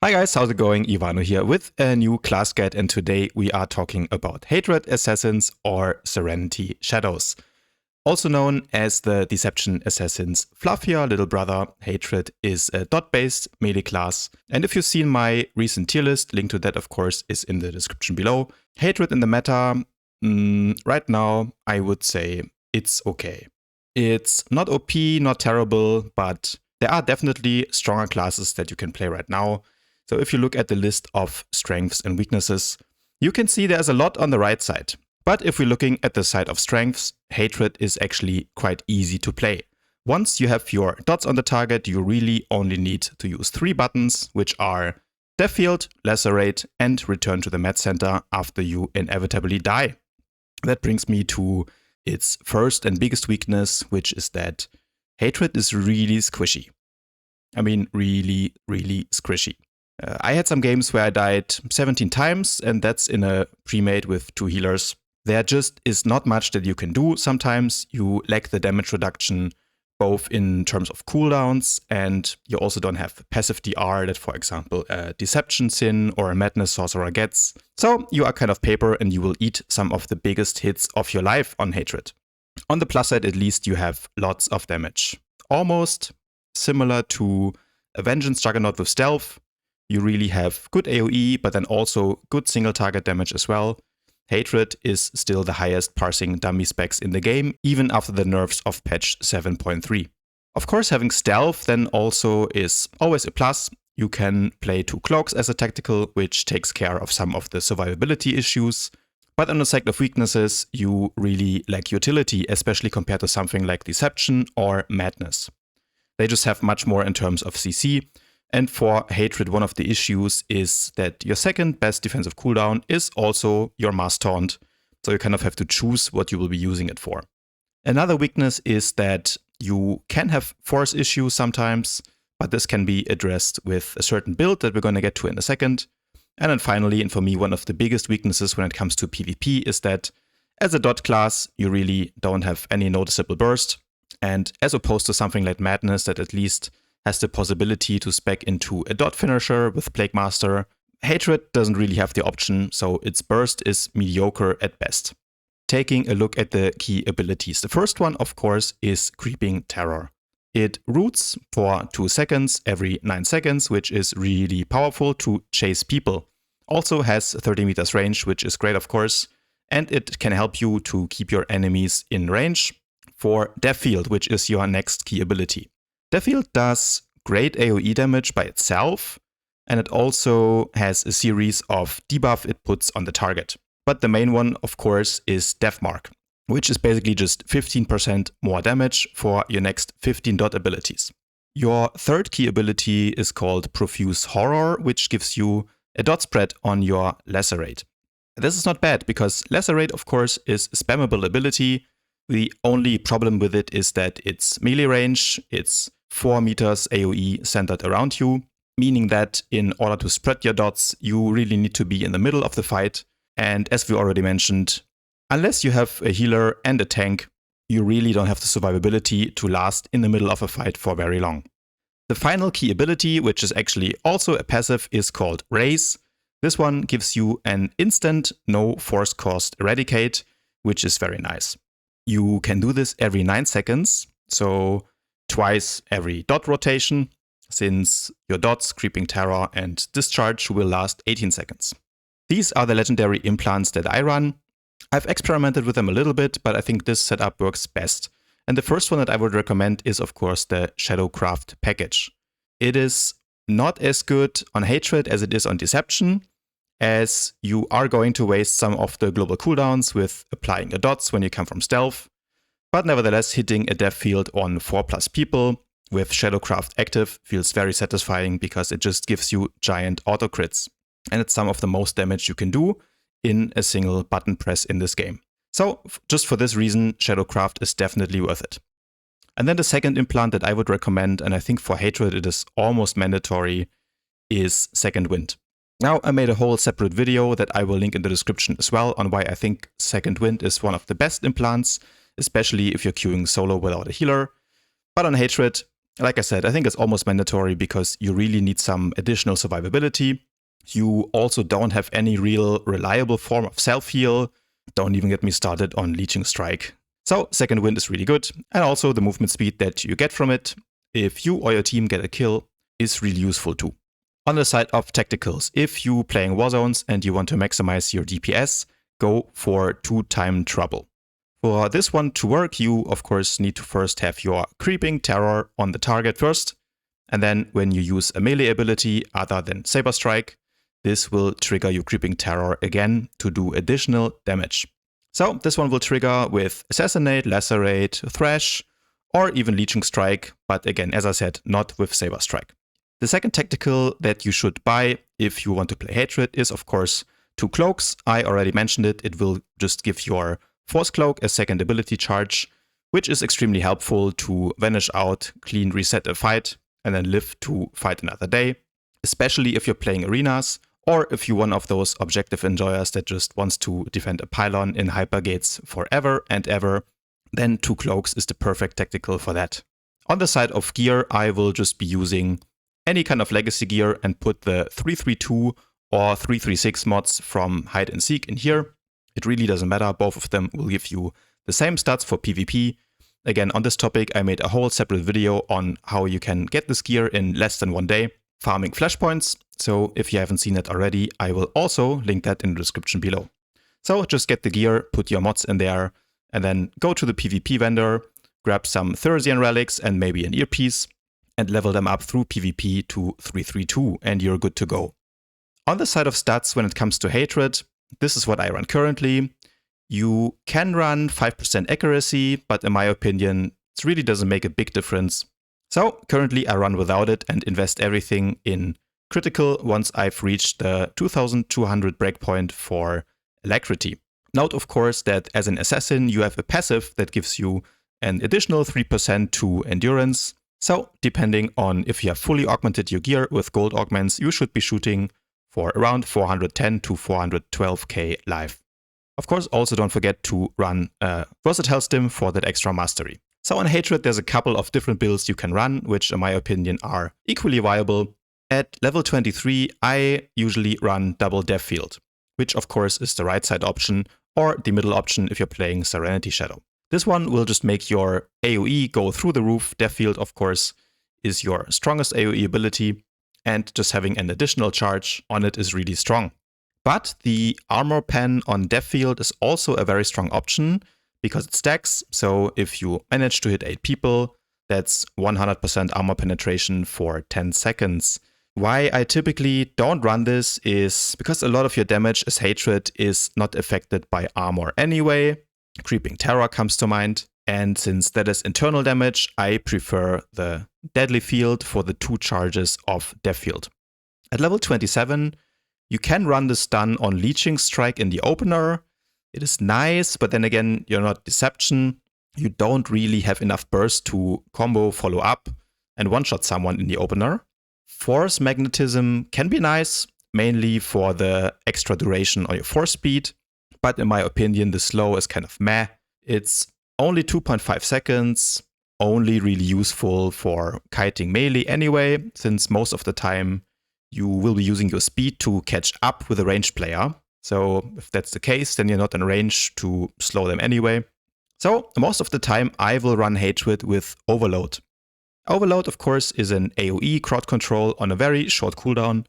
Hi guys, how's it going? Ivano here with a new class guide, and today we are talking about Hatred Assassins or Serenity Shadows. Also known as the Deception Assassin's fluffier little brother, Hatred is a dot-based melee class. And if you've seen my recent tier list, link to that of course is in the description below. Hatred in the meta, right now I would say it's okay. It's not OP, not terrible, but there are definitely stronger classes that you can play right now. So if you look at the list of strengths and weaknesses, you can see there's a lot on the right side. But if we're looking at the side of strengths, Hatred is actually quite easy to play. Once you have your dots on the target, you really only need to use 3 buttons, which are Death Field, Lacerate, and Return to the Med Center after you inevitably die. That brings me to its first and biggest weakness, which is that Hatred is really squishy. I mean, really, really squishy. I had some games where I died 17 times, and that's in a pre-made with 2 healers. There just is not much that you can do. Sometimes you lack the damage reduction, both in terms of cooldowns, and you also don't have passive DR that, for example, a Deception Sin or a Madness Sorcerer gets. So you are kind of paper, and you will eat some of the biggest hits of your life on Hatred. On the plus side, at least, you have lots of damage. Almost similar to a Vengeance Juggernaut with Stealth. You really have good AoE, but then also good single target damage as well. Hatred is still the highest parsing dummy specs in the game, even after the nerfs of patch 7.3. Of course, having stealth then also is always a plus. You can play 2 cloaks as a tactical, which takes care of some of the survivability issues. But on the side of weaknesses, you really lack utility, especially compared to something like Deception or Madness. They just have much more in terms of CC. And for Hatred, one of the issues is that your second best defensive cooldown is also your Mass Taunt, so you kind of have to choose what you will be using it for. Another weakness is that you can have force issues sometimes, but this can be addressed with a certain build that we're going to get to in a second. And then finally, and for me, one of the biggest weaknesses when it comes to PvP is that as a dot class, you really don't have any noticeable burst. And as opposed to something like Madness that at least has the possibility to spec into a dot finisher with Plague Master, Hatred doesn't really have the option, so its burst is mediocre at best. Taking a look at the key abilities. The first one, of course, is Creeping Terror. It roots for 2 seconds every 9 seconds, which is really powerful to chase people. Also has 30 meters range, which is great, of course, and it can help you to keep your enemies in range for Death Field, which is your next key ability. Death Field does great AoE damage by itself, and it also has a series of debuff it puts on the target. But the main one, of course, is Death Mark, which is basically just 15% more damage for your next 15 dot abilities. Your third key ability is called Profuse Horror, which gives you a dot spread on your Lacerate. This is not bad, because Lacerate, of course, is a spammable ability. The only problem with it is that its melee range, it's 4 meters AoE centered around you, meaning that in order to spread your dots, you really need to be in the middle of the fight. And as we already mentioned, unless you have a healer and a tank, you really don't have the survivability to last in the middle of a fight for very long. The final key ability, which is actually also a passive, is called Raise. This one gives you an instant no force cost eradicate, which is very nice. You can do this every 9 seconds, so twice every dot rotation, since your dots, Creeping Terror, and Discharge will last 18 seconds. These are the legendary implants that I run. I've experimented with them a little bit, but I think this setup works best. And the first one that I would recommend is, of course, the Shadowcraft package. It is not as good on Hatred as it is on Deception, as you are going to waste some of the global cooldowns with applying the dots when you come from stealth. But nevertheless, hitting a Death Field on 4+ people with Shadowcraft active feels very satisfying, because it just gives you giant auto crits. And it's some of the most damage you can do in a single button press in this game. So just for this reason, Shadowcraft is definitely worth it. And then the second implant that I would recommend, and I think for Hatred it is almost mandatory, is Second Wind. Now, I made a whole separate video that I will link in the description as well on why I think Second Wind is one of the best implants, especially if you're queuing solo without a healer. But on Hatred, Like I said, I think it's almost mandatory because you really need some additional survivability. You also don't have any real reliable form of self-heal. Don't even get me started on Leeching Strike. So Second Wind is really good, and also the movement speed that you get from it, if you or your team get a kill, is really useful too. On the side of tacticals, if you playing war zones and you want to maximize your DPS, go for 2-time trouble. For this one to work, you of course need to first have your Creeping Terror on the target first, and then when you use a melee ability other than Saber Strike, this will trigger your Creeping Terror again to do additional damage. So this one will trigger with Assassinate, Lacerate, Thrash, or even Leeching Strike, but again, as I said, not with Saber Strike. The second tactical that you should buy if you want to play Hatred is of course 2 Cloaks. I already mentioned it. It will just give your Force Cloak a second ability charge, which is extremely helpful to vanish out, clean reset a fight, and then live to fight another day, especially if you're playing arenas, or if you're one of those objective enjoyers that just wants to defend a pylon in hypergates forever and ever, then 2 Cloaks is the perfect tactical for that. On the side of gear, I will just be using any kind of legacy gear and put the 332 or 336 mods from Hide and Seek in here. It really doesn't matter, both of them will give you the same stats for PvP. Again, on this topic, I made a whole separate video on how you can get this gear in less than 1 day, farming flashpoints. So if you haven't seen it already, I will also link that in the description below. So just get the gear, put your mods in there, and then go to the PvP vendor, grab some Thursian relics and maybe an earpiece, and level them up through PvP to 332, and you're good to go. On the side of stats, when it comes to Hatred, this is what I run currently. You can run 5% accuracy, but in my opinion, it really doesn't make a big difference. So currently I run without it and invest everything in critical once I've reached the 2200 breakpoint for alacrity. Note of course that as an assassin you have a passive that gives you an additional 3% to endurance. So depending on if you have fully augmented your gear with gold augments, you should be shooting for around 410 to 412k life. Of course, also don't forget to run a versatile stim for that extra mastery. So on Hatred, there's a couple of different builds you can run, which in my opinion are equally viable. At level 23, I usually run double Death Field, which of course is the right side option or the middle option if you're playing Serenity Shadow. This one will just make your AoE go through the roof. Death Field, of course, is your strongest AoE ability, and just having an additional charge on it is really strong. But the armor pen on Death Field is also a very strong option because it stacks. So if you manage to hit 8 people, that's 100% armor penetration for 10 seconds. Why I typically don't run this is because a lot of your damage as Hatred is not affected by armor anyway. Creeping Terror comes to mind. And since that is internal damage, I prefer the Deadly Field for the 2 charges of Death Field. At level 27, you can run the stun on Leeching Strike in the opener. It is nice, but then again, you're not Deception. You don't really have enough burst to combo follow up and one-shot someone in the opener. Force Magnetism can be nice, mainly for the extra duration on your force speed. But in my opinion, the slow is kind of meh. It's only 2.5 seconds, only really useful for kiting melee anyway, since most of the time you will be using your speed to catch up with a ranged player. So if that's the case, then you're not in range to slow them anyway. So most of the time I will run Hatred with Overload. Overload, of course, is an AoE crowd control on a very short cooldown.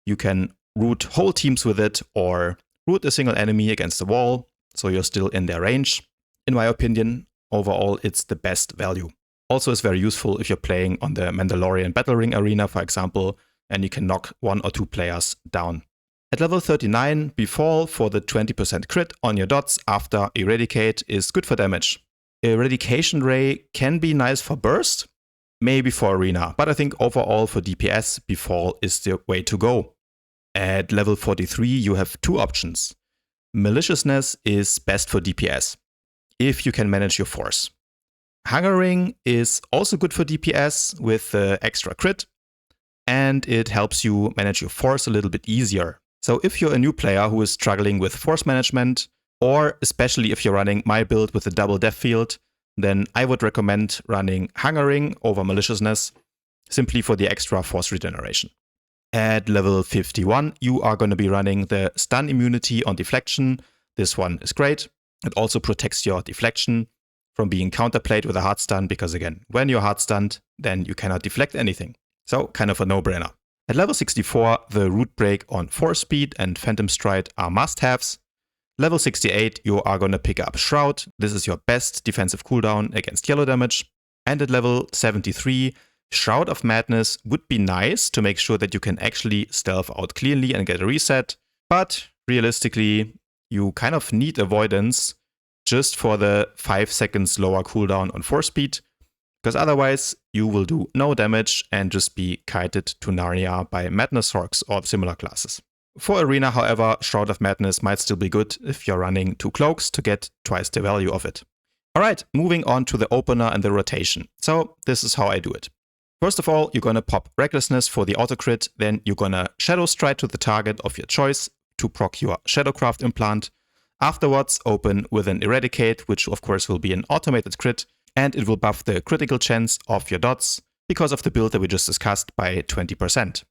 You can root whole teams with it or root a single enemy against the wall, so you're still in their range. In my opinion, overall, it's the best value. Also, it's very useful if you're playing on the Mandalorian Battle Ring arena, for example, and you can knock 1 or 2 players down. At level 39, Befall for the 20% crit on your dots after Eradicate is good for damage. Eradication Ray can be nice for burst, maybe for arena, but I think overall for DPS, Befall is the way to go. At level 43, you have 2 options. Maliciousness is best for DPS, if you can manage your force. Hunger Ring is also good for DPS with extra crit, and it helps you manage your force a little bit easier. So if you're a new player who is struggling with force management, or especially if you're running my build with a double Death Field, then I would recommend running Hungering over Maliciousness, simply for the extra force regeneration. At level 51, you are going to be running the stun immunity on deflection. This one is great. It also protects your deflection from being counterplayed with a hard stun, because again, when you're hard stunned, then you cannot deflect anything. So kind of a no-brainer. At level 64, the Root Break on Force Speed and Phantom Stride are must-haves. Level 68, you are going to pick up Shroud. This is your best defensive cooldown against yellow damage. And at level 73, Shroud of Madness would be nice to make sure that you can actually stealth out cleanly and get a reset. But realistically, you kind of need Avoidance just for the 5 seconds lower cooldown on Force Speed, because otherwise you will do no damage and just be kited to Narnia by Madness Orcs or similar classes. For Arena, however, Shroud of Madness might still be good if you're running 2 cloaks to get twice the value of it. Alright, moving on to the opener and the rotation. So this is how I do it. First of all, you're going to pop Recklessness for the auto crit, then you're going to Shadow Stride to the target of your choice to proc your Shadowcraft implant. Afterwards, open with an Eradicate, which of course will be an automated crit, and it will buff the critical chance of your dots because of the build that we just discussed by 20%.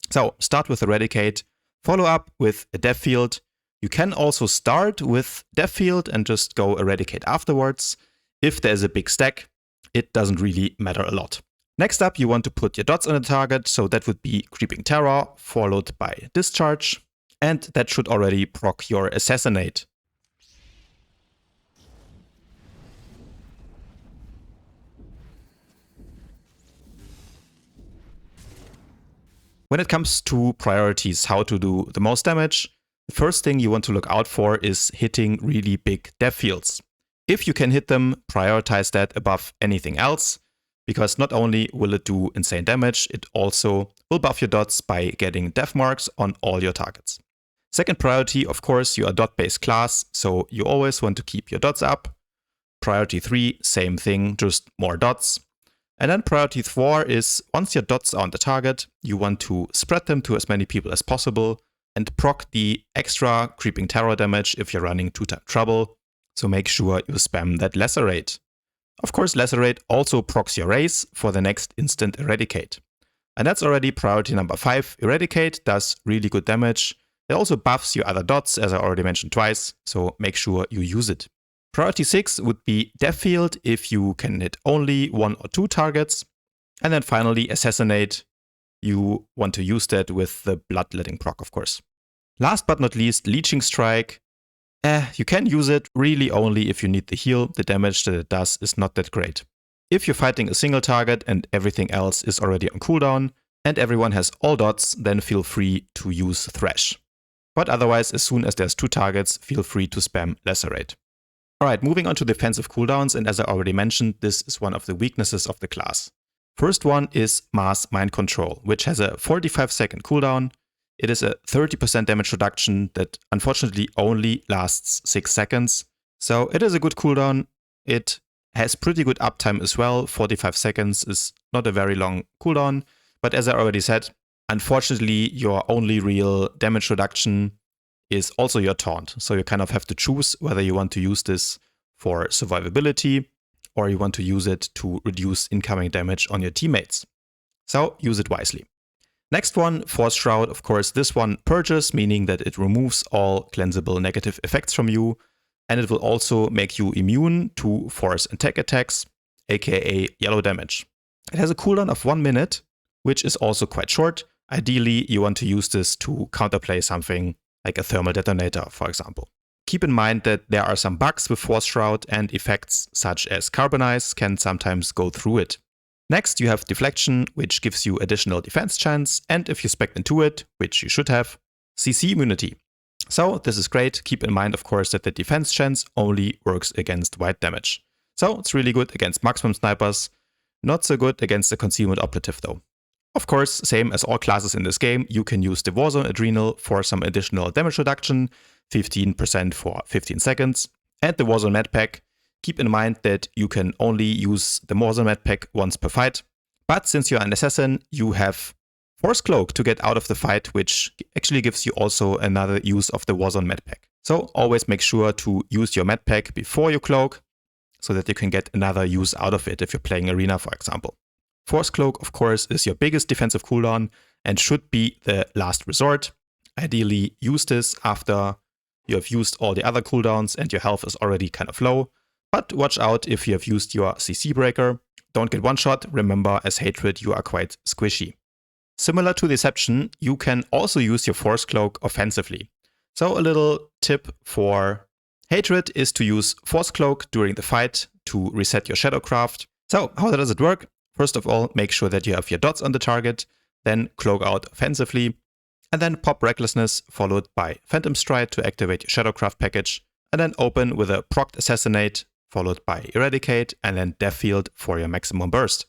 So start with Eradicate, follow up with a Death Field. You can also start with Death Field and just go Eradicate afterwards. If there's a big stack, it doesn't really matter a lot. Next up, you want to put your dots on the target, so that would be Creeping Terror, followed by Discharge, and that should already proc your Assassinate. When it comes to priorities, how to do the most damage, the first thing you want to look out for is hitting really big Death Fields. If you can hit them, prioritize that above anything else, because not only will it do insane damage, it also will buff your dots by getting death marks on all your targets. Second priority, of course, you are dot-based class, so you always want to keep your dots up. Priority 3, same thing, just more dots. And then priority 4 is, once your dots are on the target, you want to spread them to as many people as possible and proc the extra Creeping Terror damage if you're running 2-time trouble, so make sure you spam that Lacerate. Of course, Lacerate also procs your race for the next instant Eradicate. And that's already priority number 5. Eradicate does really good damage. It also buffs your other dots, as I already mentioned twice, so make sure you use it. Priority 6 would be Death Field if you can hit only 1 or 2 targets. And then finally, Assassinate. You want to use that with the Bloodletting proc, of course. Last but not least, Leeching Strike. You can use it really only if you need the heal. The damage that it does is not that great. If you're fighting a single target and everything else is already on cooldown, and everyone has all dots, then feel free to use Thresh. But otherwise, as soon as there's 2 targets, feel free to spam Lacerate. Alright, moving on to defensive cooldowns, and as I already mentioned, this is one of the weaknesses of the class. First one is Mass Mind Control, which has a 45-second cooldown. It is a 30% damage reduction that unfortunately only lasts 6 seconds. So it is a good cooldown. It has pretty good uptime as well. 45 seconds is not a very long cooldown, but as I already said, unfortunately your only real damage reduction is also your taunt. So you kind of have to choose whether you want to use this for survivability or you want to use it to reduce incoming damage on your teammates. So use it wisely. Next one, Force Shroud. Of course, this one purges, meaning that it removes all cleansable negative effects from you. And it will also make you immune to force and tech attacks, aka yellow damage. It has a cooldown of 1 minute, which is also quite short. Ideally, you want to use this to counterplay something like a thermal detonator, for example. Keep in mind that there are some bugs with Force Shroud, and effects such as Carbonize can sometimes go through it. Next, you have Deflection, which gives you additional defense chance, and if you spec into it, which you should have, CC immunity. So this is great. Keep in mind, of course, that the defense chance only works against white damage. So it's really good against marksman snipers, not so good against the concealment operative though. Of course, same as all classes in this game, you can use the Warzone Adrenal for some additional damage reduction, 15% for 15 seconds, and the Warzone Med Pack. Keep in mind that you can only use the Warzone Med Pack once per fight, but since you're an assassin, you have Force Cloak to get out of the fight, which actually gives you also another use of the Warzone Med Pack. So always make sure to use your Med Pack before you cloak, so that you can get another use out of it if you're playing Arena, for example. Force Cloak, of course, is your biggest defensive cooldown and should be the last resort. Ideally, use this after you have used all the other cooldowns and your health is already kind of low. But watch out if you have used your CC breaker. Don't get one shot. Remember, as Hatred, you are quite squishy. Similar to Deception, you can also use your Force Cloak offensively. So a little tip for Hatred is to use Force Cloak during the fight to reset your Shadowcraft. So how does it work? First of all, make sure that you have your dots on the target, then cloak out offensively, and then pop Recklessness followed by Phantom Stride to activate your Shadowcraft package, and then open with a procced Assassinate followed by Eradicate, and then Death Field for your maximum burst.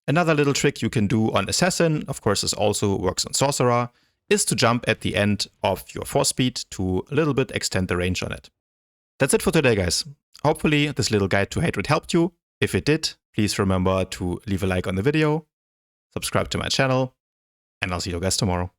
Another little trick you can do on Assassin, of course this also works on Sorcerer, is to jump at the end of your force speed to a little bit extend the range on it. That's it for today, guys. Hopefully this little guide to Hatred helped you. If it did, please remember to leave a like on the video, subscribe to my channel, and I'll see you guys tomorrow.